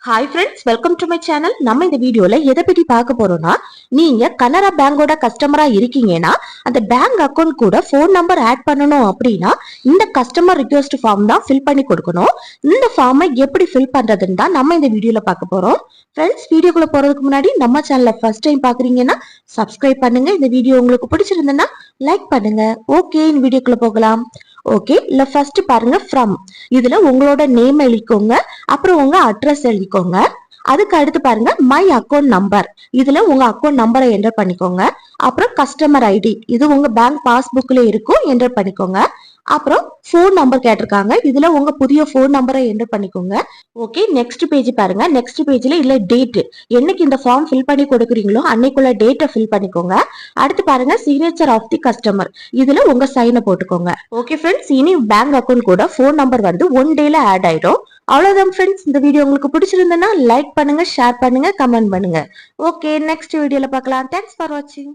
Hi friends, welcome to my channel. நம்ம இந்த வீடியோல எதை பத்தி பார்க்க போறோம்னா, நீங்க கனரா பேங்கோட கஸ்டமரா இருக்கீங்கன்னா அந்த பேங்க் அக்கௌண்ட் கூட ஃபோன் நம்பர் ஆட் பண்ணணும் அப்படின்னா இந்த கஸ்டமர் ரிக்வெஸ்ட் ஃபார்ம் தான் ஃபில் பண்ணி கொடுக்கணும். இந்த ஃபார்மை எப்படி ஃபில் பண்றதுன்னு தான் நம்ம இந்த வீடியோல பார்க்க போறோம். ஃப்ரெண்ட்ஸ், வீடியோக்குள்ள போறதுக்கு முன்னாடி நம்ம சேனலை ஃபர்ஸ்ட் டைம் பாக்குறீங்கன்னா சப்ஸ்கிரைப் பண்ணுங்க. இந்த வீடியோ உங்களுக்கு பிடிச்சிருந்ததுன்னா லைக் பண்ணுங்க. ஓகே, இந்த வீடியோக்குள்ள போகலாம். ஓகே, இல்ல ஃபர்ஸ்ட் பாருங்க ஃப்ரம். இதுல உங்களோட நேம் எழுதிக்கோங்க, அப்புறம் உங்க அட்ரஸ் எழுதிக்கோங்க. அதுக்கு அடுத்து பாருங்க மை அக்கௌண்ட் நம்பர். இதுல உங்க அக்கௌண்ட் நம்பரை என்டர் பண்ணிக்கோங்க. அப்புறம் கஸ்டமர் ஐடி, இது உங்க பேங்க் பாஸ்புக்ல இருக்கும், என்டர் பண்ணிக்கோங்க. அப்புறம் போன் நம்பர் கேட்டிருக்காங்க, இதுல உங்க புதிய போன் நம்பரை என்டர் பண்ணிக்கோங்க. ஓகே, நெக்ஸ்ட் பேஜ் பாருங்க. நெக்ஸ்ட் பேஜ்ல இல்ல டேட், என்னைக்கு இந்த ஃபார்ம் ஃபில் பண்ணி கொடுக்குறீங்களோ அன்னைக்குள்ள டேட்டை ஃபில் பண்ணிக்கோங்க. அடுத்து பாருங்க சிக்னேச்சர் ஆஃப் தி கஸ்டமர், இதுல உங்க சைனை போட்டுக்கோங்க. ஓகே ஃப்ரெண்ட்ஸ், இனி பேங்க் அக்கௌண்ட் கூட போன் நம்பர் வந்து 1 டேல ஆட் ஆயிடும். அவ்வளவுதான் ஃப்ரெண்ட்ஸ். இந்த வீடியோ உங்களுக்கு பிடிச்சிருந்ததுன்னா லைக் பண்ணுங்க, ஷேர் பண்ணுங்க, கமெண்ட் பண்ணுங்க. ஓகே, நெக்ஸ்ட் வீடியோல பார்க்கலாம். தேங்க்ஸ் ஃபார் வாட்சிங்.